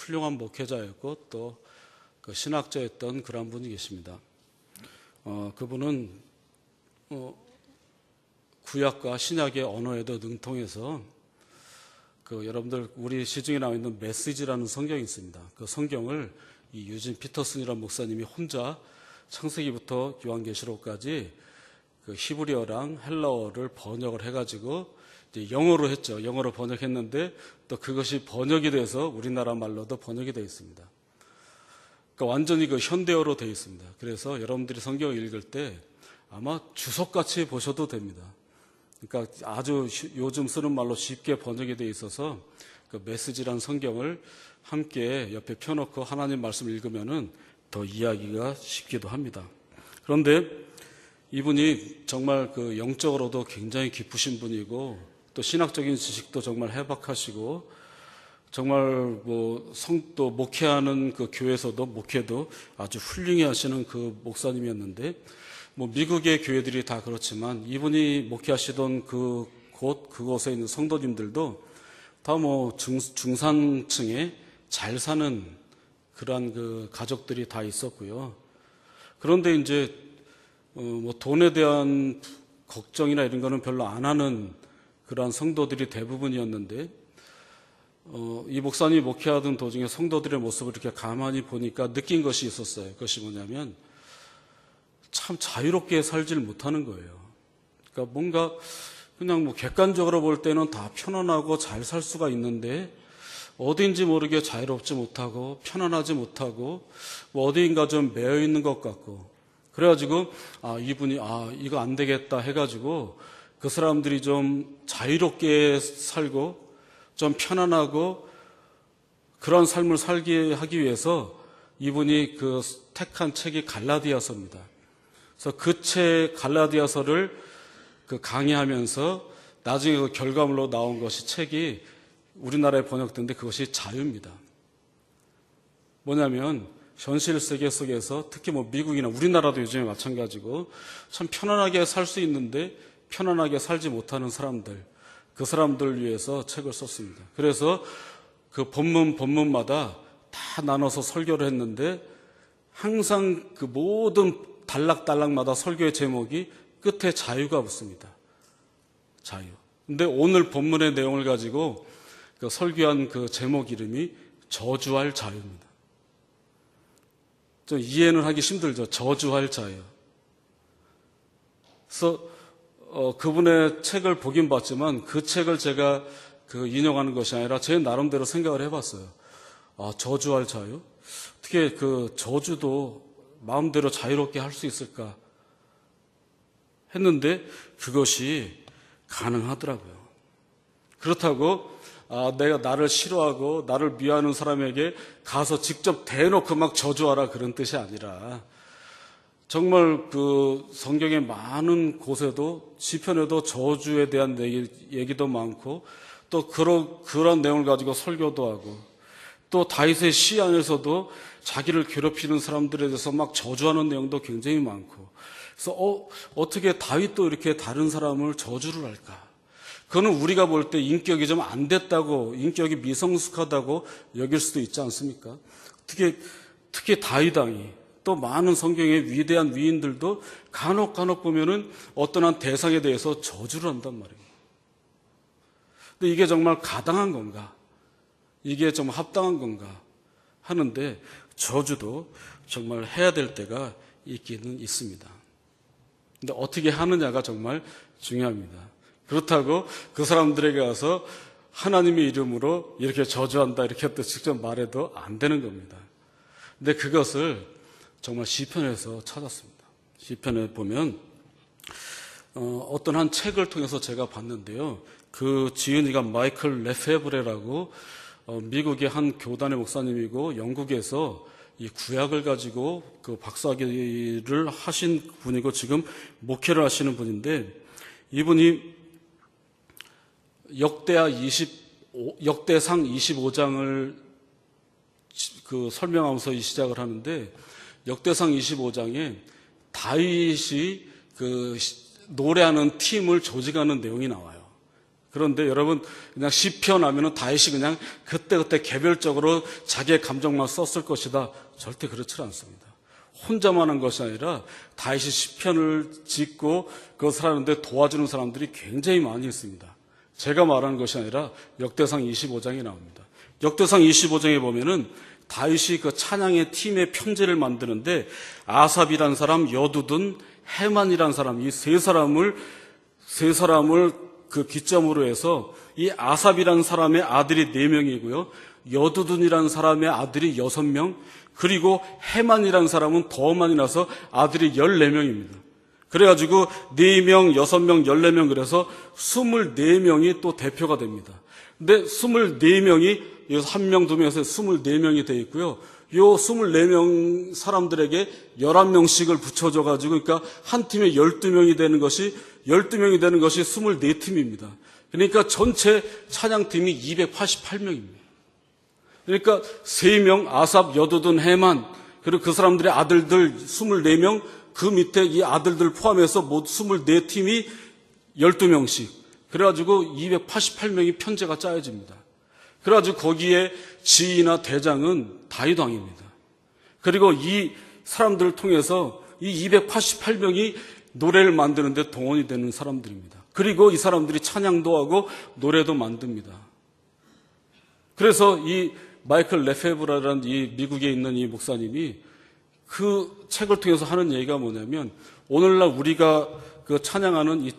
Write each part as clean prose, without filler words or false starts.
훌륭한 목회자였고 또 그 신학자였던 그런 분이 계십니다. 그분은 구약과 신약의 언어에도 능통해서 여러분들 우리 시중에 나와 있는 메시지라는 성경이 있습니다. 그 성경을 이 유진 피터슨이라는 목사님이 혼자 창세기부터 요한계시록까지 그 히브리어랑 헬라어를 번역을 해가지고 이제 영어로 했죠. 영어로 번역했는데 또 그것이 번역이 돼서 우리나라 말로도 번역이 되어 있습니다. 그러니까 완전히 그 현대어로 되어 있습니다. 그래서 여러분들이 성경을 읽을 때 아마 주석같이 보셔도 됩니다. 그러니까 아주 요즘 쓰는 말로 쉽게 번역이 되어 있어서 그 메시지란 성경을 함께 옆에 펴놓고 하나님 말씀을 읽으면은 더 이해하기가 쉽기도 합니다. 그런데 이분이 정말 그 영적으로도 굉장히 깊으신 분이고 또 신학적인 지식도 정말 해박하시고 정말 또 목회하는 그 교회에서도 목회도 아주 훌륭히 하시는 그 목사님이었는데 미국의 교회들이 다 그렇지만 이분이 목회하시던 그곳에 있는 성도님들도 다 중산층에 잘 사는 그러한 그 가족들이 다 있었고요. 그런데 이제 돈에 대한 걱정이나 이런 거는 별로 안 하는 그러한 성도들이 대부분이었는데 이 목사님이 목회하던 도중에 성도들의 모습을 이렇게 가만히 보니까 느낀 것이 있었어요. 그것이 뭐냐면 참 자유롭게 살질 못하는 거예요. 그러니까 뭔가 그냥 객관적으로 볼 때는 다 편안하고 잘 살 수가 있는데 어디인지 모르게 자유롭지 못하고 편안하지 못하고 어디인가 좀 매여 있는 것 같고 그래가지고 이분이 이거 안 되겠다 해가지고 그 사람들이 좀 자유롭게 살고 좀 편안하고 그런 삶을 살게 하기 위해서 이분이 그 택한 책이 갈라디아서입니다. 그래서 그 책 갈라디아서를 그 강의하면서 나중에 그 결과물로 나온 것이 책이 우리나라에 번역된데 그것이 자유입니다. 뭐냐면 현실 세계 속에서 특히 미국이나 우리나라도 요즘에 마찬가지고 참 편안하게 살 수 있는데 편안하게 살지 못하는 사람들 그 사람들을 위해서 책을 썼습니다. 그래서 그 본문마다 다 나눠서 설교를 했는데 항상 그 모든 단락마다 설교의 제목이 끝에 자유가 붙습니다. 자유. 근데 오늘 본문의 내용을 가지고 그 설교한 그 제목 이름이 저주할 자유입니다. 좀 이해는 하기 힘들죠. 저주할 자유. 그래서 그분의 책을 보긴 봤지만 그 책을 제가 인용하는 것이 아니라 제 나름대로 생각을 해봤어요. 저주할 자유? 어떻게 그 저주도 마음대로 자유롭게 할 수 있을까 했는데 그것이 가능하더라고요. 그렇다고 내가 나를 싫어하고 나를 미워하는 사람에게 가서 직접 대놓고 막 저주하라 그런 뜻이 아니라 정말 그 성경의 많은 곳에도 시편에도 저주에 대한 얘기도 많고 또 그런 내용을 가지고 설교도 하고 또 다윗의 시 안에서도 자기를 괴롭히는 사람들에 대해서 막 저주하는 내용도 굉장히 많고 그래서 어떻게 다윗도 이렇게 다른 사람을 저주를 할까? 그거는 우리가 볼 때 인격이 좀 안 됐다고 인격이 미성숙하다고 여길 수도 있지 않습니까? 특히 다윗 왕이 또 많은 성경의 위대한 위인들도 간혹 보면은 어떤 한 대상에 대해서 저주를 한단 말이에요. 근데 이게 정말 가당한 건가? 이게 좀 합당한 건가? 하는데 저주도 정말 해야 될 때가 있기는 있습니다. 근데 어떻게 하느냐가 정말 중요합니다. 그렇다고 그 사람들에게 가서 하나님의 이름으로 이렇게 저주한다 이렇게 또 직접 말해도 안 되는 겁니다. 근데 그것을 정말 시편에서 찾았습니다. 시편에 보면 어떤 한 책을 통해서 제가 봤는데요. 그 지은이가 마이클 레페브레라고 미국의 한 교단의 목사님이고 영국에서 이 구약을 가지고 그 박사학위를 하신 분이고 지금 목회를 하시는 분인데 이분이 역대상 25장을 그 설명하면서 시작을 하는데 역대상 25장에 다윗이 그 노래하는 팀을 조직하는 내용이 나와요. 그런데 여러분, 그냥 시편 하면은 다윗이 그냥 그때그때 개별적으로 자기의 감정만 썼을 것이다. 절대 그렇지 않습니다. 혼자만 한 것이 아니라 다윗이 시편을 짓고 그것을 하는데 도와주는 사람들이 굉장히 많이 있습니다. 제가 말하는 것이 아니라 역대상 25장에 나옵니다. 역대상 25장에 보면은 다윗이 그 찬양의 팀의 편지를 만드는데 아삽이라는 사람, 여두둔, 헤만이라는 사람, 이 세 사람을 그 기점으로 해서 이 아삽이라는 사람의 아들이 4명이고요. 여두둔이라는 사람의 아들이 6명, 그리고 헤만이라는 사람은 더 많이 나서 아들이 14명입니다. 그래가지고 4명, 6명, 14명 그래서 24명이 또 대표가 됩니다. 근데 24명이 여기서 1명, 2명에서 24명이 돼 있고요. 요 24명 사람들에게 11명씩을 붙여줘가지고, 그러니까 한 팀에 12명이 되는 것이 24팀입니다. 그러니까 전체 찬양팀이 288명입니다. 그러니까 3명, 아삽, 여두둔, 헤만, 그리고 그 사람들의 아들들 24명, 그 밑에 이 아들들 포함해서 모두 24팀이 12명씩. 그래가지고 288명이 편제가 짜여집니다. 그래가지고 거기에 지휘나 대장은 다윗 왕입니다. 그리고 이 사람들을 통해서 이 288명이 노래를 만드는데 동원이 되는 사람들입니다. 그리고 이 사람들이 찬양도 하고 노래도 만듭니다. 그래서 이 마이클 레페브라라는 이 미국에 있는 이 목사님이 그 책을 통해서 하는 얘기가 뭐냐면, 오늘날 우리가 그 찬양하는 이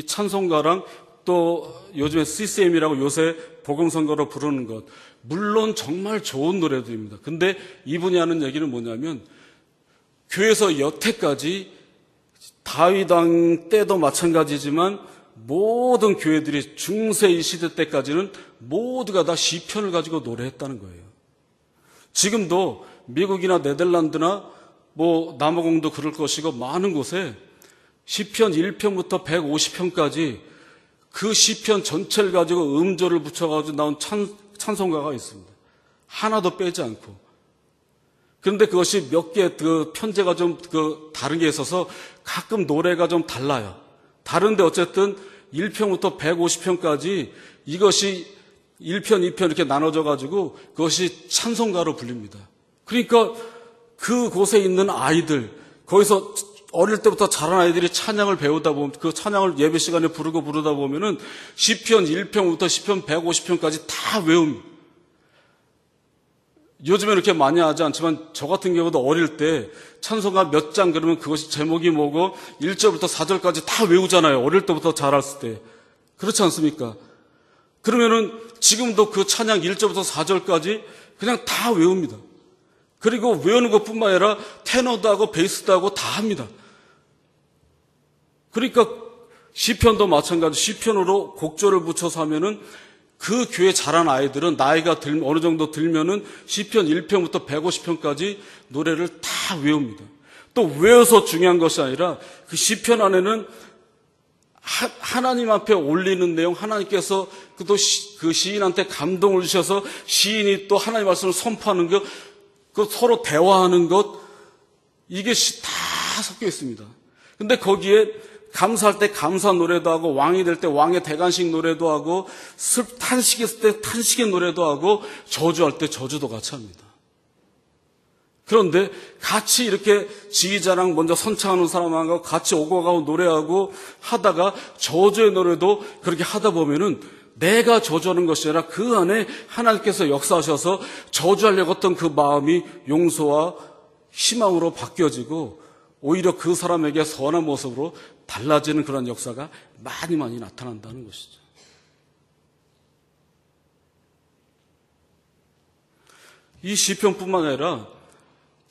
찬송가랑 또 요즘에 CCM이라고 요새 복음선거로 부르는 것, 물론 정말 좋은 노래들입니다. 근데 이분이 하는 얘기는 뭐냐면, 교회에서 여태까지 다윗 왕 때도 마찬가지지만 모든 교회들이 중세 이 시대 때까지는 모두가 다 시편을 가지고 노래했다는 거예요. 지금도 미국이나 네덜란드나 뭐 남아공도 그럴 것이고 많은 곳에 시편 1편부터 150편까지 그 시편 전체를 가지고 음조를 붙여가지고 나온 찬송가가 있습니다. 하나도 빼지 않고. 그런데 그것이 몇 개 그 편제가 좀 다른 게 있어서 가끔 노래가 좀 달라요. 다른데 어쨌든 1편부터 150편까지 이것이 1편, 2편 이렇게 나눠져 가지고 그것이 찬송가로 불립니다. 그러니까 그곳에 있는 아이들, 거기서 어릴 때부터 자란 아이들이 찬양을 배우다 보면, 그 찬양을 예배 시간에 부르다 보면은 시편 1편부터 시편 150편까지 다 외웁니다. 요즘에 이렇게 많이 하지 않지만 저 같은 경우도 어릴 때 찬송가 몇 장 그러면 그것이 제목이 뭐고 1절부터 4절까지 다 외우잖아요. 어릴 때부터 자랐을 때. 그렇지 않습니까? 그러면은 지금도 그 찬양 1절부터 4절까지 그냥 다 외웁니다. 그리고 외우는 것뿐만 아니라 테너도 하고 베이스도 하고 다 합니다. 그러니까 시편도 마찬가지, 시편으로 곡조를 붙여서 하면은 그 교회 자란 아이들은 나이가 어느 정도 들면은 시편 1편부터 150편까지 노래를 다 외웁니다. 또 외워서 중요한 것이 아니라 그 시편 안에는 하나님 앞에 올리는 내용, 하나님께서 또 그 시인한테 감동을 주셔서 시인이 또 하나님 말씀을 선포하는 것, 그 서로 대화하는 것, 이게 다 섞여 있습니다. 근데 거기에 감사할 때 감사 노래도 하고, 왕이 될 때 왕의 대관식 노래도 하고, 탄식했을 때 탄식의 노래도 하고, 저주할 때 저주도 같이 합니다. 그런데 같이 이렇게 지휘자랑 먼저 선창하는 사람하고 같이 오고 가고 노래하고 하다가 저주의 노래도 그렇게 하다 보면은 내가 저주하는 것이 아니라 그 안에 하나님께서 역사하셔서 저주하려고 했던 그 마음이 용서와 희망으로 바뀌어지고 오히려 그 사람에게 선한 모습으로 달라지는 그런 역사가 많이 나타난다는 것이죠. 이 시편뿐만 아니라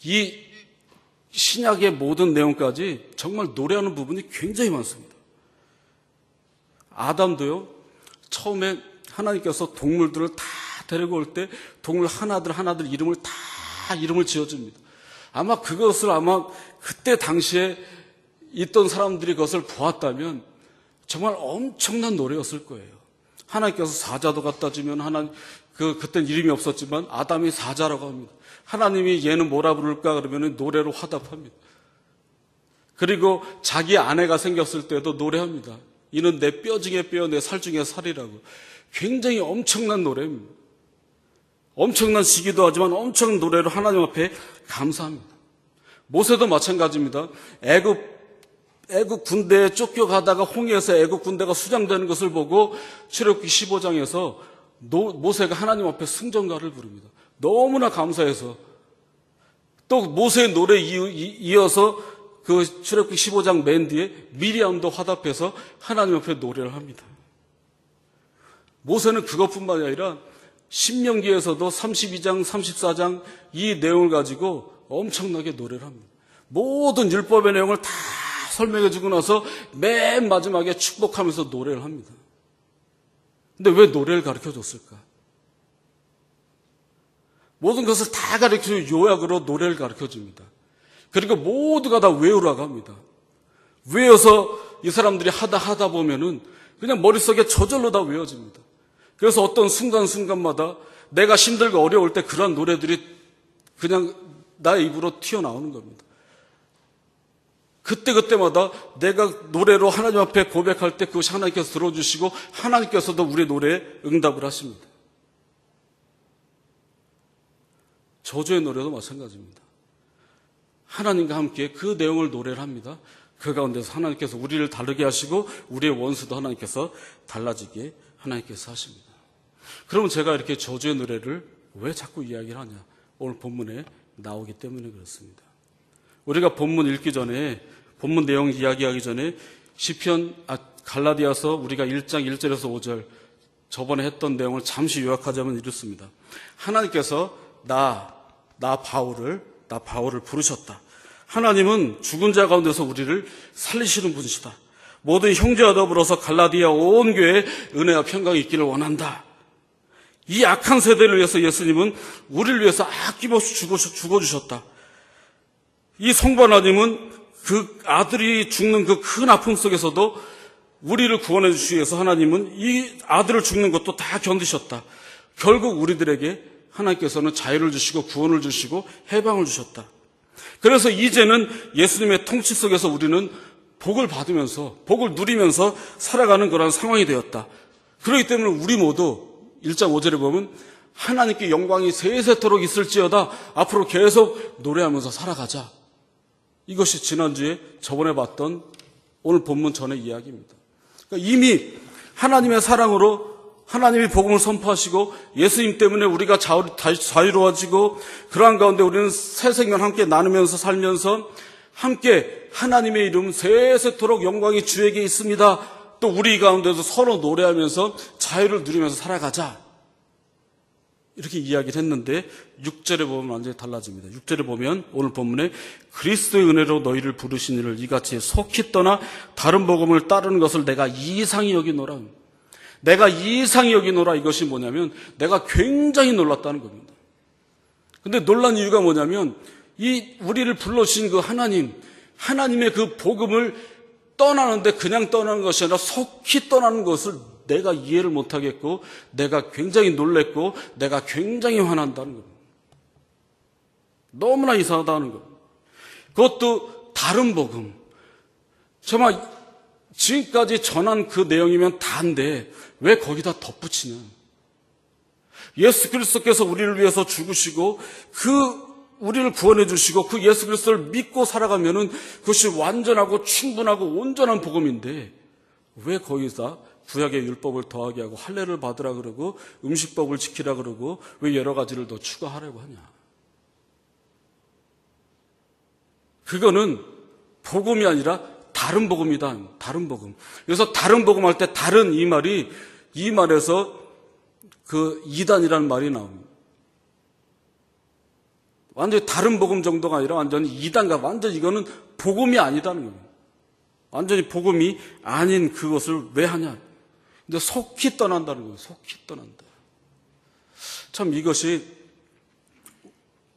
이 신약의 모든 내용까지 정말 노래하는 부분이 굉장히 많습니다. 아담도요, 처음에 하나님께서 동물들을 다 데리고 올 때 동물 하나들 이름을 지어줍니다. 아마 그것을 그때 당시에 있던 사람들이 그것을 보았다면 정말 엄청난 노래였을 거예요. 하나님께서 사자도 갖다 주면 그때는 이름이 없었지만 아담이 사자라고 합니다. 하나님이 얘는 뭐라 부를까 그러면 노래로 화답합니다. 그리고 자기 아내가 생겼을 때도 노래합니다. 이는 내 뼈 중에 뼈, 내 살 중에 살이라고. 굉장히 엄청난 노래입니다. 엄청난 시기도 하지만 엄청난 노래로 하나님 앞에 감사합니다. 모세도 마찬가지입니다. 애굽 군대에 쫓겨가다가 홍해에서 애굽 군대가 수장되는 것을 보고 출애굽기 15장에서 모세가 하나님 앞에 승전가를 부릅니다. 너무나 감사해서 또 모세의 노래에 이어서 그 출애굽기 15장 맨 뒤에 미리암도 화답해서 하나님 앞에 노래를 합니다. 모세는 그것뿐만이 아니라 신명기에서도 32장, 34장 이 내용을 가지고 엄청나게 노래를 합니다. 모든 율법의 내용을 다 설명해 주고 나서 맨 마지막에 축복하면서 노래를 합니다. 근데 왜 노래를 가르쳐 줬을까? 모든 것을 다 가르쳐 요약으로 노래를 가르쳐 줍니다. 그리고 모두가 다 외우라고 합니다. 외워서 이 사람들이 하다 보면은 그냥 머릿속에 저절로 다 외워집니다. 그래서 어떤 순간순간마다 내가 힘들고 어려울 때 그런 노래들이 그냥 나의 입으로 튀어나오는 겁니다. 그때마다 내가 노래로 하나님 앞에 고백할 때 그것이 하나님께서 들어주시고 하나님께서도 우리의 노래에 응답을 하십니다. 저주의 노래도 마찬가지입니다. 하나님과 함께 그 내용을 노래를 합니다. 그 가운데서 하나님께서 우리를 다르게 하시고 우리의 원수도 하나님께서 달라지게 하나님께서 하십니다. 그러면 제가 이렇게 저주의 노래를 왜 자꾸 이야기를 하냐? 오늘 본문에 나오기 때문에 그렇습니다. 우리가 본문 읽기 전에 본문 내용 이야기하기 전에 갈라디아서 우리가 1장 1절에서 5절 저번에 했던 내용을 잠시 요약하자면 이렇습니다. 하나님께서 나 바울을 부르셨다. 하나님은 죽은 자 가운데서 우리를 살리시는 분이시다. 모든 형제와 더불어서 갈라디아 온 교회에 은혜와 평강이 있기를 원한다. 이 악한 세대를 위해서 예수님은 우리를 위해서 아낌없이 죽어주셨다. 이 성부 하나님은 그 아들이 죽는 그 큰 아픔 속에서도 우리를 구원해 주시기 위해서 하나님은 이 아들을 죽는 것도 다 견디셨다. 결국 우리들에게 하나님께서는 자유를 주시고 구원을 주시고 해방을 주셨다. 그래서 이제는 예수님의 통치 속에서 우리는 복을 받으면서 복을 누리면서 살아가는 그런 상황이 되었다. 그렇기 때문에 우리 모두 1장 5절에 보면 하나님께 영광이 세세토록 있을지어다. 앞으로 계속 노래하면서 살아가자. 이것이 지난주에 저번에 봤던 오늘 본문 전의 이야기입니다. 그러니까 이미 하나님의 사랑으로 하나님이 복음을 선포하시고 예수님 때문에 우리가 자유로워지고 그러한 가운데 우리는 새 생명 함께 나누면서 살면서 함께 하나님의 이름 세세토록 영광이 주에게 있습니다. 또 우리 가운데서 서로 노래하면서 자유를 누리면서 살아가자. 이렇게 이야기를 했는데 6절에 보면 완전히 달라집니다. 6절에 보면 오늘 본문에 그리스도의 은혜로 너희를 부르신 이를 이같이 속히 떠나 다른 복음을 따르는 것을 내가 이상히 여기노라. 내가 이상히 여기노라. 이것이 뭐냐면 내가 굉장히 놀랐다는 겁니다. 근데 놀란 이유가 뭐냐면 이 우리를 불러주신 그 하나님의 그 복음을 떠나는데 그냥 떠나는 것이 아니라 속히 떠나는 것을 내가 이해를 못하겠고 내가 굉장히 놀랬고 내가 굉장히 화난다는 겁니다. 너무나 이상하다는 겁니다. 그것도 다른 복음. 정말 지금까지 전한 그 내용이면 다인데 왜 거기다 덧붙이냐. 예수 그리스도께서 우리를 위해서 죽으시고 우리를 구원해 주시고 그 예수 그리스도를 믿고 살아가면은 그것이 완전하고 충분하고 온전한 복음인데 왜 거기다 구약의 율법을 더하게 하고 할례를 받으라 그러고 음식법을 지키라 그러고 왜 여러 가지를 더 추가하라고 하냐. 그거는 복음이 아니라 다른 복음이다. 다른 복음. 그래서 다른 복음 할 때 다른 이 말에서 그 이단이라는 말이 나옵니다. 완전히 다른 복음 정도가 아니라 완전히 이단과 완전히 이거는 복음이 아니다는 겁니다. 완전히 복음이 아닌 그것을 왜 하냐. 근데 속히 떠난다는 거예요. 속히 떠난다. 참 이것이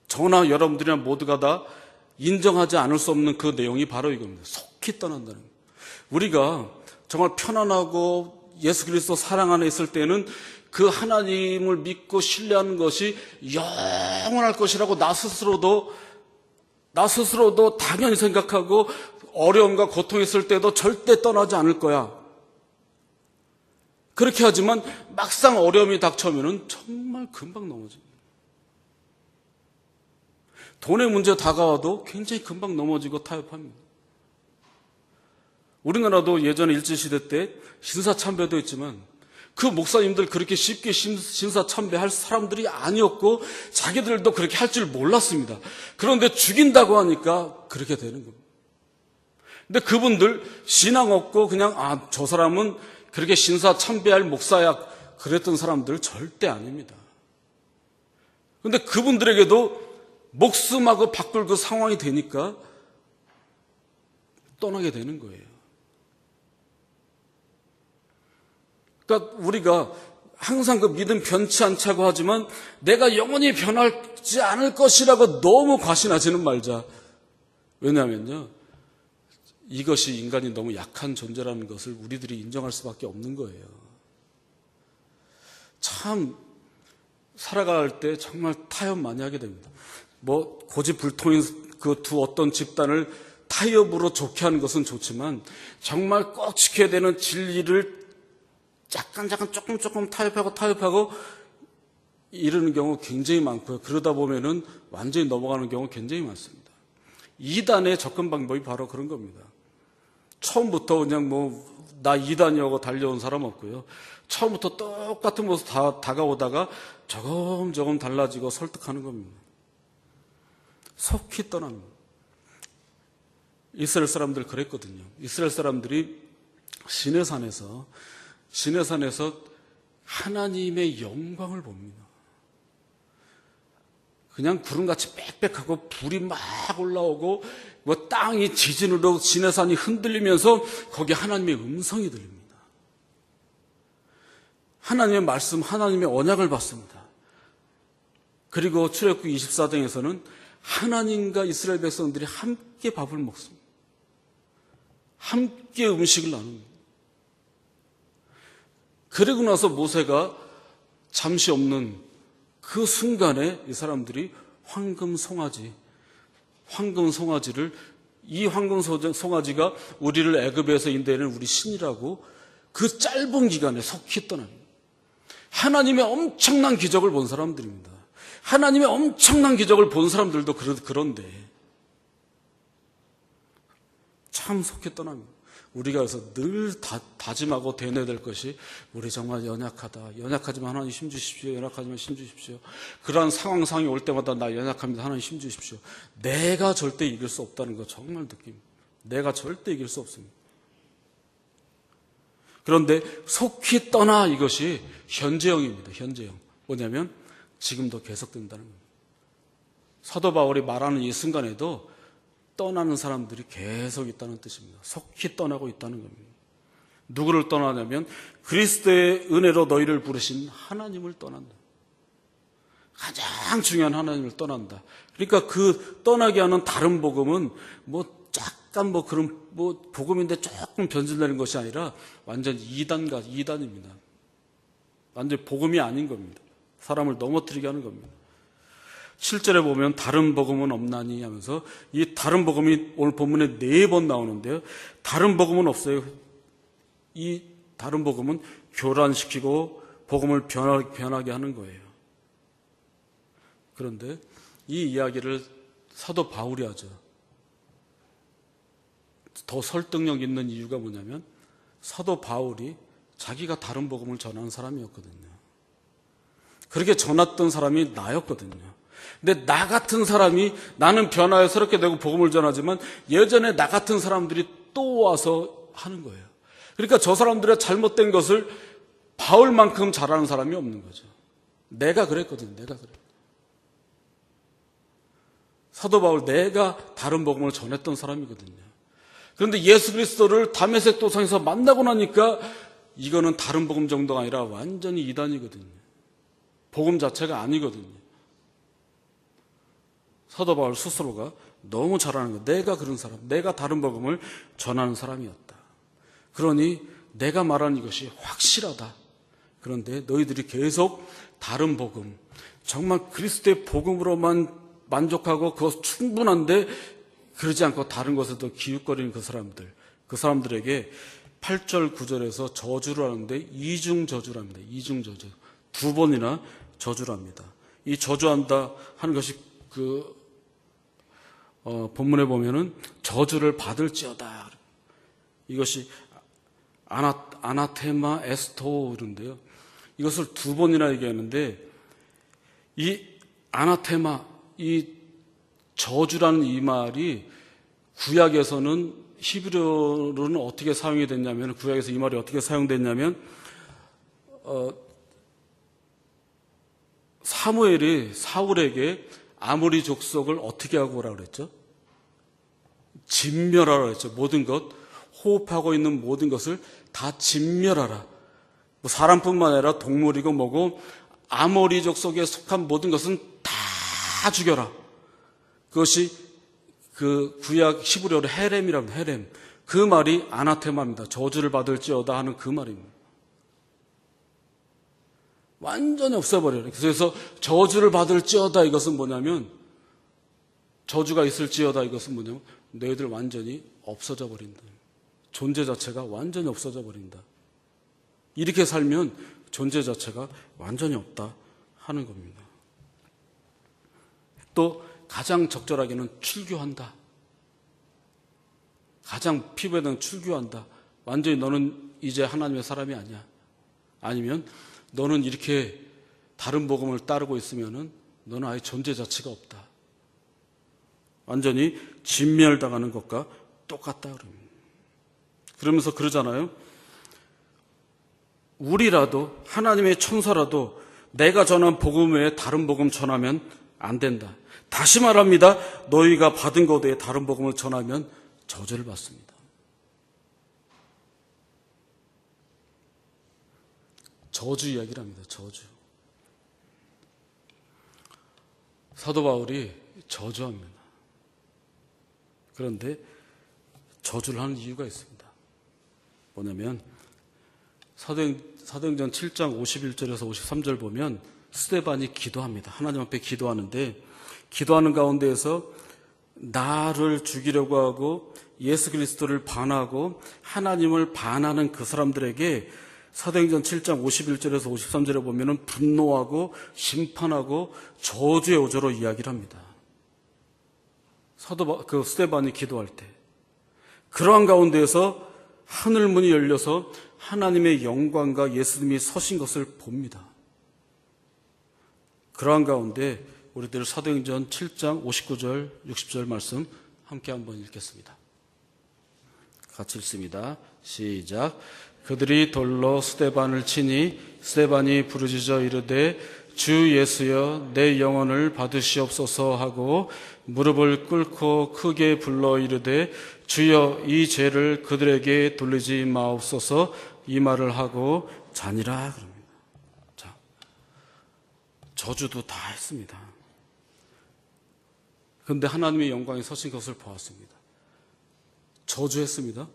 저나 여러분들이나 모두가 다 인정하지 않을 수 없는 그 내용이 바로 이겁니다. 속히 떠난다는 거예요. 우리가 정말 편안하고 예수 그리스도 사랑 안에 있을 때는 그 하나님을 믿고 신뢰하는 것이 영원할 것이라고 나 스스로도 당연히 생각하고 어려움과 고통이 있을 때도 절대 떠나지 않을 거야. 그렇게 하지만 막상 어려움이 닥쳐오면 정말 금방 넘어집니다. 돈의 문제 다가와도 굉장히 금방 넘어지고 타협합니다. 우리나라도 예전에 일제시대 때 신사참배도 했지만 그 목사님들 그렇게 쉽게 신사참배할 사람들이 아니었고 자기들도 그렇게 할 줄 몰랐습니다. 그런데 죽인다고 하니까 그렇게 되는 겁니다. 근데 그분들 신앙 없고 그냥 저 사람은 그렇게 신사참배할 목사야 그랬던 사람들 절대 아닙니다. 그런데 그분들에게도 목숨하고 바꿀 그 상황이 되니까 떠나게 되는 거예요. 그러니까 우리가 항상 그 믿음 변치 않자고 하지만 내가 영원히 변하지 않을 것이라고 너무 과신하지는 말자. 왜냐하면요, 이것이 인간이 너무 약한 존재라는 것을 우리들이 인정할 수밖에 없는 거예요. 참 살아갈 때 정말 타협 많이 하게 됩니다. 고집불통인 그 두 어떤 집단을 타협으로 좋게 하는 것은 좋지만 정말 꼭 지켜야 되는 진리를 약간 조금 타협하고 이러는 경우 굉장히 많고요. 그러다 보면은 완전히 넘어가는 경우 굉장히 많습니다. 이단의 접근 방법이 바로 그런 겁니다. 처음부터 그냥 나 이단이라고 달려온 사람 없고요. 처음부터 똑같은 모습 다가오다가 조금 달라지고 설득하는 겁니다. 속히 떠납니다. 이스라엘 사람들 그랬거든요. 이스라엘 사람들이 시내산에서 하나님의 영광을 봅니다. 그냥 구름같이 빽빽하고 불이 막 올라오고 땅이 지진으로 시내산이 흔들리면서 거기 하나님의 음성이 들립니다. 하나님의 말씀, 하나님의 언약을 받습니다. 그리고 출애굽기 24장에서는 하나님과 이스라엘 백성들이 함께 밥을 먹습니다. 함께 음식을 나눕니다. 그리고 나서 모세가 잠시 없는 그 순간에 이 사람들이 황금 송아지를 이 황금 송아지가 우리를 애굽에서 인도하는 우리 신이라고 그 짧은 기간에 속히 떠납니다. 하나님의 엄청난 기적을 본 사람들입니다. 하나님의 엄청난 기적을 본 사람들도 그런데 참 속히 떠납니다. 우리가 그래서 늘 다짐하고 되뇌야 될 것이 우리 정말 연약하지만 하나님 힘주십시오. 연약하지만 힘주십시오. 그러한 상황이 올 때마다 나 연약합니다. 하나님 힘주십시오. 내가 절대 이길 수 없다는 거 정말 느낍니다. 내가 절대 이길 수 없습니다. 그런데 속히 떠나 이것이 현재형입니다. 현재형. 뭐냐면 지금도 계속된다는 겁니다. 사도 바울이 말하는 이 순간에도 떠나는 사람들이 계속 있다는 뜻입니다. 속히 떠나고 있다는 겁니다. 누구를 떠나냐면 그리스도의 은혜로 너희를 부르신 하나님을 떠난다. 가장 중요한 하나님을 떠난다. 그러니까 그 떠나게 하는 다른 복음은 약간 그런 복음인데 조금 변질되는 것이 아니라 완전 이단입니다. 완전 복음이 아닌 겁니다. 사람을 넘어뜨리게 하는 겁니다. 7절에 보면 다른 복음은 없나니 하면서 이 다른 복음이 오늘 본문에 4번 나오는데요. 다른 복음은 없어요. 이 다른 복음은 교란시키고 복음을 변하게 하는 거예요. 그런데 이 이야기를 사도 바울이 하죠. 더 설득력 있는 이유가 뭐냐면 사도 바울이 자기가 다른 복음을 전하는 사람이었거든요. 그렇게 전했던 사람이 나였거든요. 근데 나 같은 사람이 나는 변화에 새롭게 되고 복음을 전하지만 예전에 나 같은 사람들이 또 와서 하는 거예요. 그러니까 저 사람들의 잘못된 것을 바울만큼 잘하는 사람이 없는 거죠. 내가 그랬거든요. 사도 바울 내가 다른 복음을 전했던 사람이거든요. 그런데 예수 그리스도를 다메섹 도상에서 만나고 나니까 이거는 다른 복음 정도가 아니라 완전히 이단이거든요. 복음 자체가 아니거든요. 사도 바울 스스로가 너무 잘하는 거예요. 내가 그런 사람, 내가 다른 복음을 전하는 사람이었다. 그러니 내가 말하는 이것이 확실하다. 그런데 너희들이 계속 다른 복음, 정말 그리스도의 복음으로만 만족하고 그것 충분한데 그러지 않고 다른 것에도 기웃거리는 그 사람들에게 8절 9절에서 저주를 하는데 이중 저주를 합니다. 이중 저주. 두 번이나 저주를 합니다. 이 저주한다 하는 것이 본문에 보면은 저주를 받을지어다. 이것이 아나테마 에스토르인데요. 이것을 두 번이나 얘기하는데 이 아나테마, 이 저주라는 이 말이 구약에서는 히브리어로는 어떻게 사용이 됐냐면, 구약에서 이 말이 어떻게 사용됐냐면, 사무엘이 사울에게 아모리 족속을 어떻게 하고 오라고 그랬죠? 진멸하라 그랬죠. 모든 것, 호흡하고 있는 모든 것을 다 진멸하라. 뭐 사람뿐만 아니라 동물이고 뭐고 아모리 족속에 속한 모든 것은 다 죽여라. 그것이 그 구약 히브리어로 헤렘이라고 합니다. 헤렘. 그 말이 아나테마입니다. 저주를 받을지어다 하는 그 말입니다. 완전히 없애버려요. 그래서 저주를 받을지어다 이것은 뭐냐면, 저주가 있을지어다 이것은 뭐냐면 너희들 완전히 없어져 버린다. 존재 자체가 완전히 없어져 버린다. 이렇게 살면 존재 자체가 완전히 없다 하는 겁니다. 또 가장 적절하게는 출교한다. 가장 피부에 대한 출교한다. 완전히 너는 이제 하나님의 사람이 아니야. 아니면 너는 이렇게 다른 복음을 따르고 있으면은 너는 아예 존재 자체가 없다. 완전히 진멸당하는 것과 똑같다 그럽니다. 그러면서 그러잖아요. 우리라도 하나님의 천사라도 내가 전한 복음 외에 다른 복음 전하면 안 된다. 다시 말합니다. 너희가 받은 것 외에 다른 복음을 전하면 저주를 받습니다. 저주 이야기를 합니다. 저주. 사도 바울이 저주합니다. 그런데 저주를 하는 이유가 있습니다. 뭐냐면 사도행전 7장 51절에서 53절 보면 스데반이 기도합니다. 하나님 앞에 기도하는데, 기도하는 가운데에서 나를 죽이려고 하고 예수 그리스도를 반하고 하나님을 반하는 그 사람들에게 사도행전 7장 51절에서 53절에 보면은 분노하고 심판하고 저주의 오조로 이야기를 합니다. 스데반이 기도할 때 그러한 가운데에서 하늘 문이 열려서 하나님의 영광과 예수님이 서신 것을 봅니다. 그러한 가운데 우리들 사도행전 7장 59절 60절 말씀 함께 한번 읽겠습니다. 같이 읽습니다. 시작. 그들이 돌로 스데반을 치니 스데반이 부르짖어 이르되 주 예수여 내 영혼을 받으시옵소서 하고 무릎을 꿇고 크게 불러 이르되 주여 이 죄를 그들에게 돌리지 마옵소서 이 말을 하고 자니라 그럽니다. 자, 저주도 다 했습니다. 그런데 하나님의 영광이 서신 것을 보았습니다. 저주했습니다.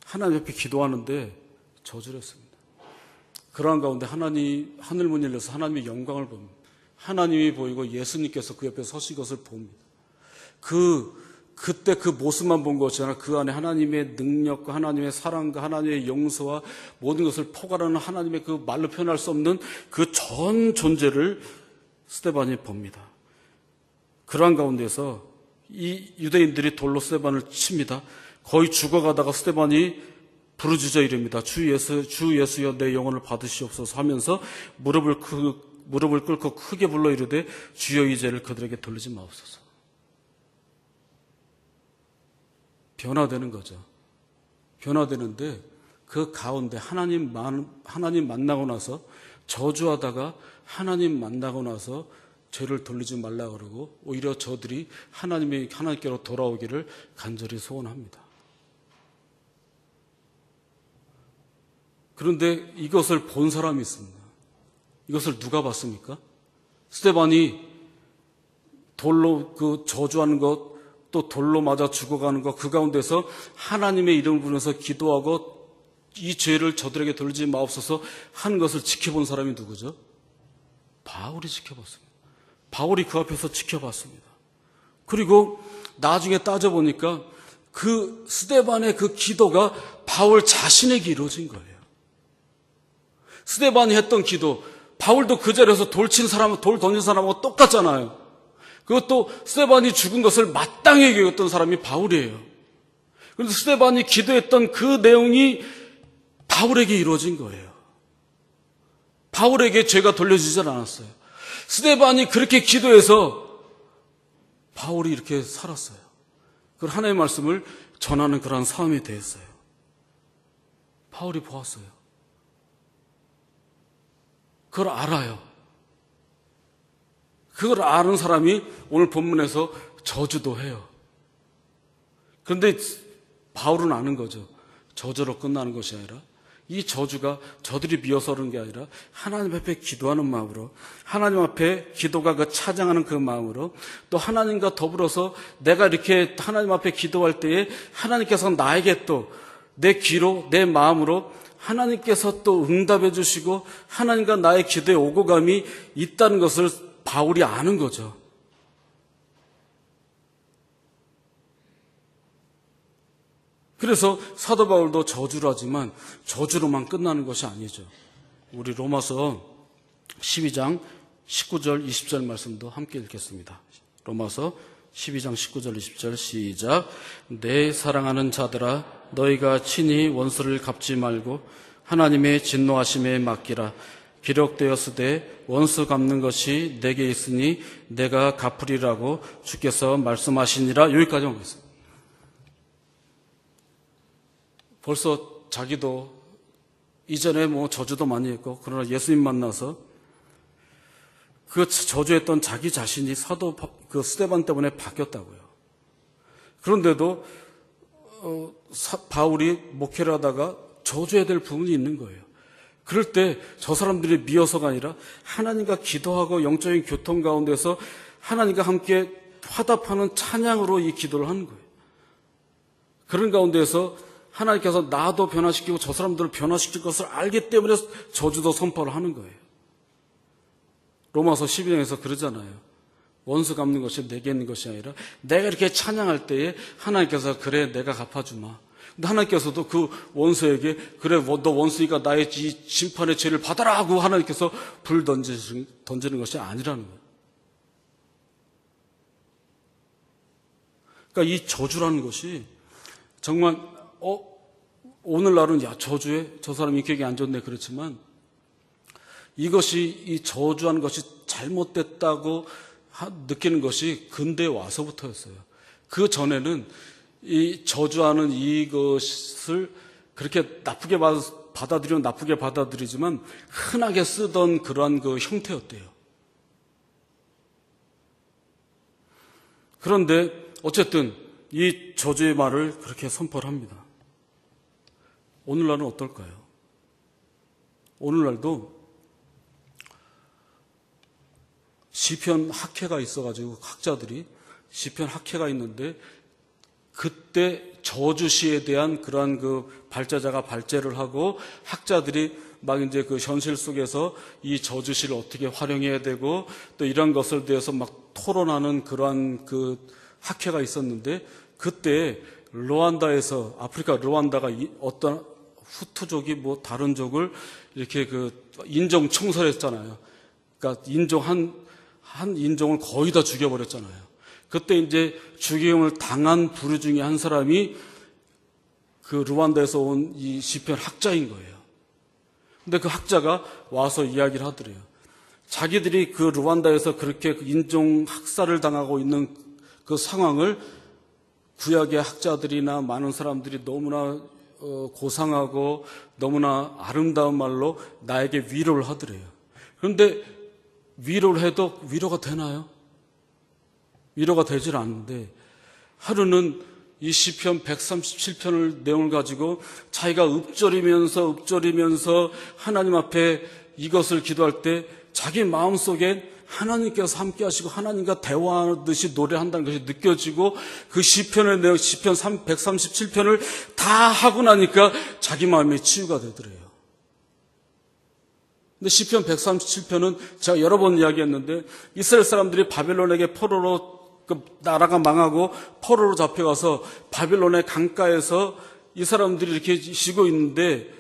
하나님 옆에 기도하는데 저주를 했습니다. 그러한 가운데 하늘 문이 열려서 하나님의 영광을 봅니다. 하나님이 보이고 예수님께서 그 옆에 서신 것을 봅니다. 그때 그 모습만 본 것이 아니라 그 안에 하나님의 능력과 하나님의 사랑과 하나님의 용서와 모든 것을 포괄하는 하나님의 그 말로 표현할 수 없는 그 전 존재를 스데반이 봅니다. 그러한 가운데서 이 유대인들이 돌로 스데반을 칩니다. 거의 죽어가다가 스데반이 부르짖어 이릅니다. 주 예수여 내 영혼을 받으시옵소서 하면서 무릎을 꿇고 크게 불러 이르되 주여 이 죄를 그들에게 돌리지 마옵소서. 변화되는 거죠. 변화되는데 그 가운데 하나님 만나고 나서 저주하다가 하나님 만나고 나서 죄를 돌리지 말라 그러고 오히려 저들이 하나님께로 돌아오기를 간절히 소원합니다. 그런데 이것을 본 사람이 있습니다. 이것을 누가 봤습니까? 스데반이 돌로 저주하는 것, 또 돌로 맞아 죽어가는 것, 그 가운데서 하나님의 이름을 부르면서 기도하고 이 죄를 저들에게 돌리지 마옵소서 하는 것을 지켜본 사람이 누구죠? 바울이 지켜봤습니다. 바울이 그 앞에서 지켜봤습니다. 그리고 나중에 따져보니까 그 스데반의 그 기도가 바울 자신에게 이루어진 거예요. 스데반이 했던 기도, 바울도 그 자리에서 돌 던진 사람하고 똑같잖아요. 그것도 스데반이 죽은 것을 마땅히 여겼던 사람이 바울이에요. 그런데 스데반이 기도했던 그 내용이 바울에게 이루어진 거예요. 바울에게 죄가 돌려지지 않았어요. 스데반이 그렇게 기도해서 바울이 이렇게 살았어요. 그 하나님의 말씀을 전하는 그런 삶이 되었어요. 바울이 보았어요. 그걸 알아요. 그걸 아는 사람이 오늘 본문에서 저주도 해요. 그런데 바울은 아는 거죠. 저주로 끝나는 것이 아니라 이 저주가 저들이 미워서 그런 게 아니라 하나님 앞에 기도하는 마음으로, 하나님 앞에 기도가 그 찬양하는 그 마음으로, 또 하나님과 더불어서 내가 이렇게 하나님 앞에 기도할 때에 하나님께서 나에게 또 내 귀로, 내 마음으로 하나님께서 또 응답해 주시고 하나님과 나의 기도에 오고 감이 있다는 것을 바울이 아는 거죠. 그래서 사도 바울도 저주를 하지만 저주로만 끝나는 것이 아니죠. 우리 로마서 12장 19절 20절 말씀도 함께 읽겠습니다. 로마서 12장 19절 20절 시작. 내 사랑하는 자들아 너희가 친히 원수를 갚지 말고 하나님의 진노하심에 맡기라. 기록되었으되 원수 갚는 것이 내게 있으니 내가 갚으리라고 주께서 말씀하시니라. 여기까지 하겠습니다. 벌써 자기도 이전에 저주도 많이 했고 그러나 예수님 만나서 그 저주했던 자기 자신이 사도 그 스데반 때문에 바뀌었다고요. 그런데도 바울이 목회를 하다가 저주해야 될 부분이 있는 거예요. 그럴 때 저 사람들이 미워서가 아니라 하나님과 기도하고 영적인 교통 가운데서 하나님과 함께 화답하는 찬양으로 이 기도를 하는 거예요. 그런 가운데서 하나님께서 나도 변화시키고 저 사람들을 변화시킬 것을 알기 때문에 저주도 선포를 하는 거예요. 로마서 12장에서 그러잖아요. 원수 갚는 것이 내게 있는 것이 아니라 내가 이렇게 찬양할 때에 하나님께서 그래 내가 갚아주마. 근데 하나님께서도 그 원수에게 그래 너 원수니까 나의 이 심판의 죄를 받아라 하고 하나님께서 불 던지는 것이 아니라는 거예요. 그러니까 이 저주라는 것이 정말 오늘날은 저주에 저 사람이 기억이 안 좋네 그렇지만 이것이 이 저주하는 것이 잘못됐다고 느끼는 것이 근대에 와서부터였어요. 그 전에는 이 저주하는 이것을 그렇게 나쁘게 받아들이면 나쁘게 받아들이지만 흔하게 쓰던 그러한 그 형태였대요. 그런데 어쨌든 이 저주의 말을 그렇게 선포를 합니다. 오늘날은 어떨까요? 오늘날도 시편 학회가 있어가지고 학자들이 시편 학회가 있는데 그때 저주시에 대한 그러한 그 발제자가 발제를 하고 학자들이 막 이제 그 현실 속에서 이 저주시를 어떻게 활용해야 되고 또 이런 것을 대해서 막 토론하는 그러한 그 학회가 있었는데 그때 루안다에서 아프리카 루안다가 어떤 후투족이 다른 족을 이렇게 그 인종 청소했잖아요. 그러니까 한 인종을 거의 다 죽여버렸잖아요. 그때 이제 죽임을 당한 부류 중에 한 사람이 그 루안다에서 온 이 시편 학자인 거예요. 근데 그 학자가 와서 이야기를 하더래요. 자기들이 그 루안다에서 그렇게 인종 학살을 당하고 있는 그 상황을 구약의 학자들이나 많은 사람들이 너무나 고상하고 너무나 아름다운 말로 나에게 위로를 하더래요. 그런데 위로를 해도 위로가 되나요? 위로가 되질 않는데 하루는 이 시편 137편을 내용을 가지고 자기가 읊조리면서 하나님 앞에 이것을 기도할 때 자기 마음속에 하나님께서 함께 하시고 하나님과 대화하듯이 노래한다는 것이 느껴지고 그 시편의 내용 시편 137편을 다 하고 나니까 자기 마음이 치유가 되더래요. 근데 시편 137편은 제가 여러 번 이야기했는데 이스라엘 사람들이 바벨론에게 포로로 그 나라가 망하고 포로로 잡혀가서 바벨론의 강가에서 이 사람들이 이렇게 쉬고 있는데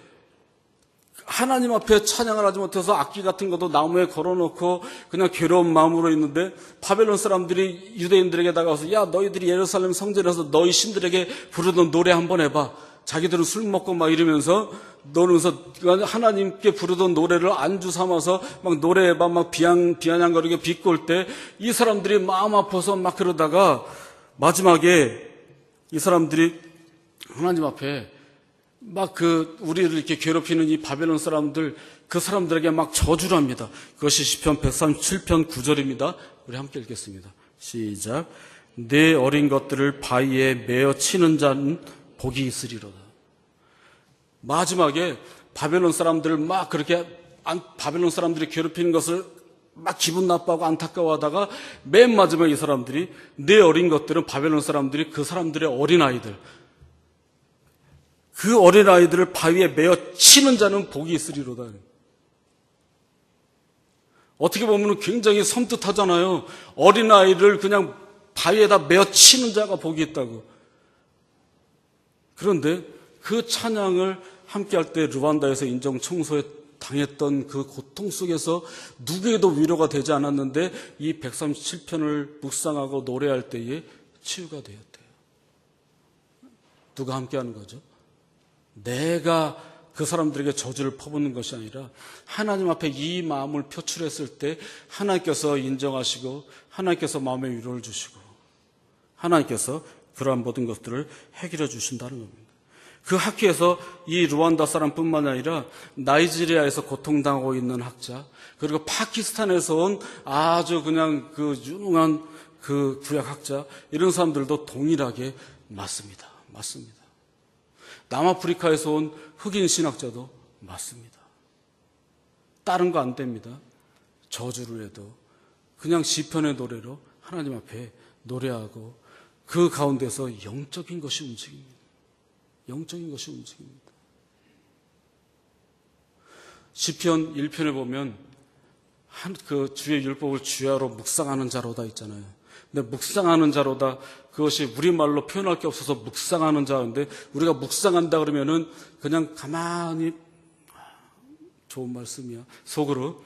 하나님 앞에 찬양을 하지 못해서 악기 같은 것도 나무에 걸어놓고 그냥 괴로운 마음으로 있는데 바벨론 사람들이 유대인들에게 다가와서 야, 너희들이 예루살렘 성전에서 너희 신들에게 부르던 노래 한번 해봐. 자기들은 술 먹고 막 이러면서 노면서 하나님께 부르던 노래를 안주 삼아서 막 노래해봐, 막 비아냥거리게 비꼴 때 이 사람들이 마음 아파서 막 그러다가 마지막에 이 사람들이 하나님 앞에 막 우리를 이렇게 괴롭히는 이 바벨론 사람들, 그 사람들에게 막 저주를 합니다. 그것이 시편 137편 9절입니다. 우리 함께 읽겠습니다. 시작. 내 어린 것들을 바위에 메어 치는 자는 복이 있으리로다. 마지막에 바벨론 사람들을 막 그렇게 바벨론 사람들이 괴롭히는 것을 막 기분 나빠하고 안타까워하다가 맨 마지막에 이 사람들이 내 어린 것들은 바벨론 사람들이 그 사람들의 어린아이들, 그 어린아이들을 바위에 메어 치는 자는 복이 있으리로다. 어떻게 보면 굉장히 섬뜩하잖아요. 어린아이를 그냥 바위에다 메어 치는 자가 복이 있다고. 그런데 그 찬양을 함께할 때 르완다에서 인종 청소에 당했던 그 고통 속에서 누구에도 위로가 되지 않았는데 이 137편을 묵상하고 노래할 때에 치유가 되었대요. 누가 함께하는 거죠? 내가 그 사람들에게 저주를 퍼붓는 것이 아니라 하나님 앞에 이 마음을 표출했을 때 하나님께서 인정하시고 하나님께서 마음의 위로를 주시고 하나님께서 그러한 모든 것들을 해결해 주신다는 겁니다. 그 학회에서 이 루안다 사람뿐만 아니라 나이지리아에서 고통당하고 있는 학자, 그리고 파키스탄에서 온 아주 그냥 그 유능한 그 구약학자, 이런 사람들도 동일하게 맞습니다. 남아프리카에서 온 흑인 신학자도 맞습니다. 다른 거 안 됩니다. 저주를 해도 그냥 시편의 노래로 하나님 앞에 노래하고 그 가운데서 영적인 것이 움직입니다. 영적인 것이 움직입니다. 시편 1편에 보면 그 주의 율법을 주야로 묵상하는 자로다 있잖아요. 근데 묵상하는 자로다, 그것이 우리말로 표현할 게 없어서 묵상하는 자인데, 우리가 묵상한다 그러면은 그냥 가만히 좋은 말씀이야 속으로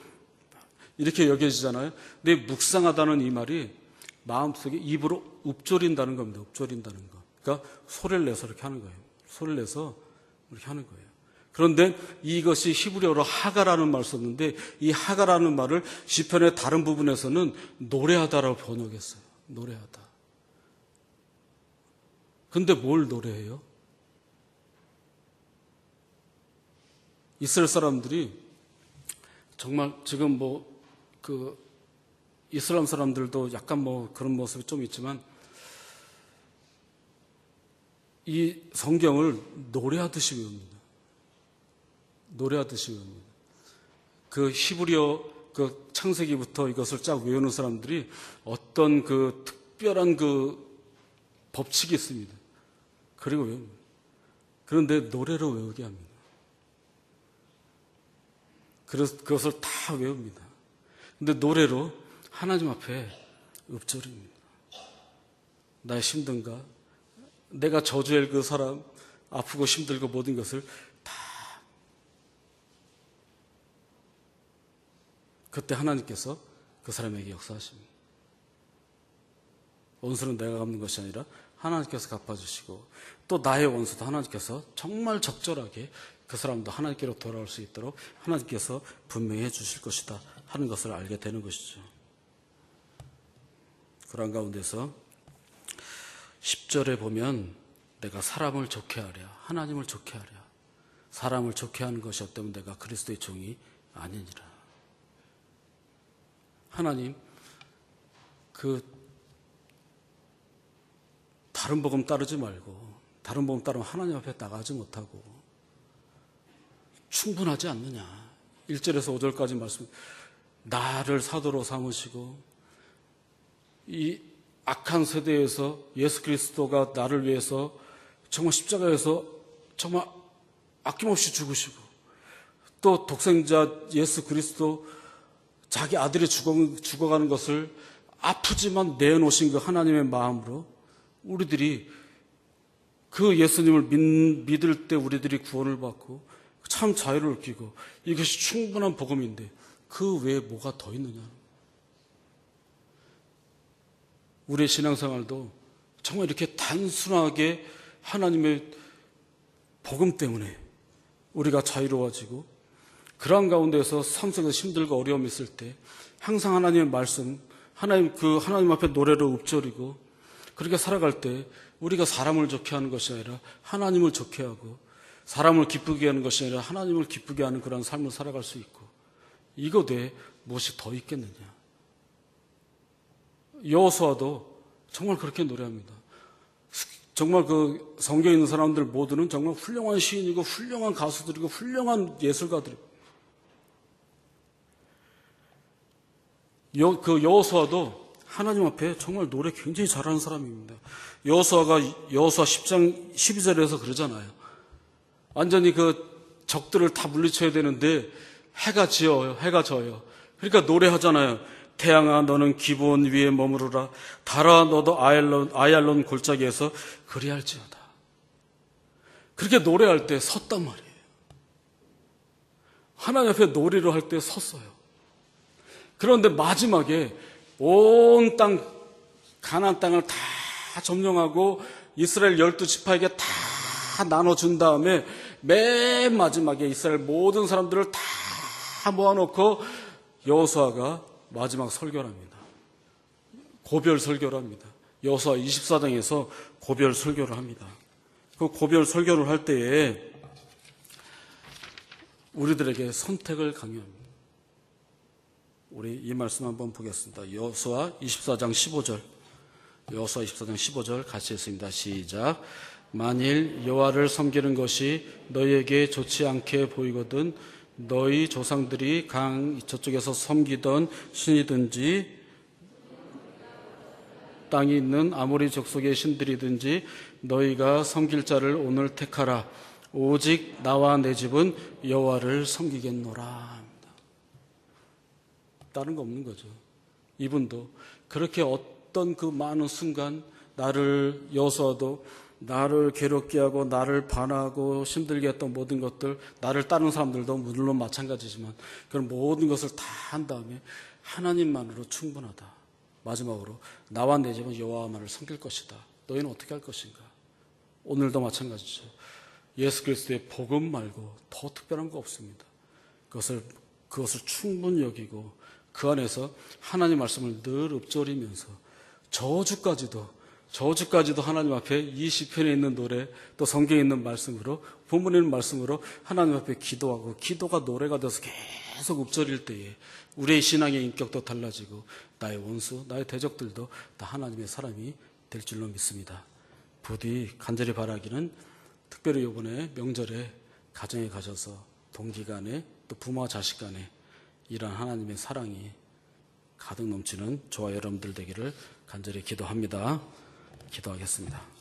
이렇게 여겨지잖아요. 근데 묵상하다는 이 말이 마음속에 입으로 읊조린다는 겁니다. 읊조린다는 거. 그러니까 소리를 내서 이렇게 하는 거예요. 소리를 내서 이렇게 하는 거예요. 그런데 이것이 히브리어로 하가라는 말을 썼는데, 이 하가라는 말을 시편의 다른 부분에서는 노래하다라고 번역했어요. 노래하다. 근데 뭘 노래해요? 이스라엘 사람들이 정말 지금 이슬람 사람들도 약간 그런 모습이 좀 있지만 이 성경을 노래하듯이 외웁니다. 노래하듯이 외웁니다. 그 히브리어 그 창세기부터 이것을 쫙 외우는 사람들이 어떤 그 특별한 그 법칙이 있습니다. 그리고 외웁니다. 그런데 노래로 외우게 합니다. 그래서 그것을 다 외웁니다. 근데 노래로 하나님 앞에 읊조립니다. 나의 힘든가? 내가 저주할 그 사람, 아프고 힘들고 모든 것을 다. 그때 하나님께서 그 사람에게 역사하십니다. 원수는 내가 갚는 것이 아니라 하나님께서 갚아주시고, 또 나의 원수도 하나님께서 정말 적절하게 그 사람도 하나님께로 돌아올 수 있도록 하나님께서 분명히 해주실 것이다 하는 것을 알게 되는 것이죠. 그런 가운데서 10절에 보면 내가 사람을 좋게 하랴, 하나님을 좋게 하랴. 사람을 좋게 하는 것이 없다면 내가 그리스도의 종이 아니니라. 하나님, 다른 복음 따르지 말고, 다른 복음 따르면 하나님 앞에 나가지 못하고 충분하지 않느냐. 1절에서 5절까지 말씀, 나를 사도로 삼으시고 이 악한 세대에서 예수 그리스도가 나를 위해서 정말 십자가에서 정말 아낌없이 죽으시고, 또 독생자 예수 그리스도 자기 아들이 죽어가는 것을 아프지만 내어놓으신 그 하나님의 마음으로 우리들이 그 예수님을 믿을 때 우리들이 구원을 받고 참 자유를 느끼고 이것이 충분한 복음인데 그 외에 뭐가 더 있느냐. 우리의 신앙생활도 정말 이렇게 단순하게 하나님의 복음 때문에 우리가 자유로워지고 그러한 가운데서 삶 속에서 힘들고 어려움이 있을 때 항상 하나님의 말씀, 하나님 앞에 노래로 읊조리고 그렇게 살아갈 때 우리가 사람을 좋게 하는 것이 아니라 하나님을 좋게 하고 사람을 기쁘게 하는 것이 아니라 하나님을 기쁘게 하는 그런 삶을 살아갈 수 있고 이거 외에 무엇이 더 있겠느냐. 여호수아도 정말 그렇게 노래합니다. 정말 그 성경에 있는 사람들 모두는 정말 훌륭한 시인이고 훌륭한 가수들이고 훌륭한 예술가들이고 그 여호수아도 하나님 앞에 정말 노래 굉장히 잘하는 사람입니다. 여호수아 10장 12절에서 그러잖아요. 완전히 그 적들을 다 물리쳐야 되는데 해가 져요. 그러니까 노래하잖아요. 태양아 너는 기브온 위에 머무르라. 달아 너도 아얄론 골짜기에서 그리할지어다. 그렇게 노래할 때 섰단 말이에요. 하나님 앞에 노래를 할 때 섰어요. 그런데 마지막에 온 땅, 가나안 땅을 다 점령하고 이스라엘 12지파에게 다 나눠준 다음에 맨 마지막에 이스라엘 모든 사람들을 다 모아놓고 여호수아가 마지막 설교를 합니다. 고별 설교를 합니다. 여호수아 24장에서 고별 설교를 합니다. 그 고별 설교를 할 때에 우리들에게 선택을 강요합니다. 우리 이 말씀 한번 보겠습니다. 여호수아 24장 15절. 여호수아 24장 15절 같이 했습니다. 시작. 만일 여호와를 섬기는 것이 너희에게 좋지 않게 보이거든 너희 조상들이 강 저쪽에서 섬기던 신이든지 땅에 있는 아모리 족속의 신들이든지 너희가 섬길 자를 오늘 택하라. 오직 나와 내 집은 여호와를 섬기겠노라. 다른 거 없는 거죠. 이분도 그렇게 어떤 그 많은 순간 여호수아도 나를 괴롭게 하고 나를 반하고 힘들게 했던 모든 것들, 나를 따르는 사람들도 물론 마찬가지지만 그런 모든 것을 다 한 다음에 하나님만으로 충분하다. 마지막으로 나와 내 집은 여호와만을 섬길 것이다. 너희는 어떻게 할 것인가? 오늘도 마찬가지죠. 예수 그리스도의 복음 말고 더 특별한 거 없습니다. 그것을 충분히 여기고 그 안에서 하나님 말씀을 늘 읊조리면서 저주까지도 하나님 앞에 이 시편에 있는 노래 또 성경에 있는 말씀으로 본문에 있는 말씀으로 하나님 앞에 기도하고 기도가 노래가 돼서 계속 읊조릴 때에 우리의 신앙의 인격도 달라지고 나의 원수, 나의 대적들도 다 하나님의 사람이 될 줄로 믿습니다. 부디 간절히 바라기는 특별히 이번에 명절에 가정에 가셔서 동기 간에 또 부모와 자식 간에 이러한 하나님의 사랑이 가득 넘치는 저와 여러분들 되기를 간절히 기도합니다. 기도하겠습니다.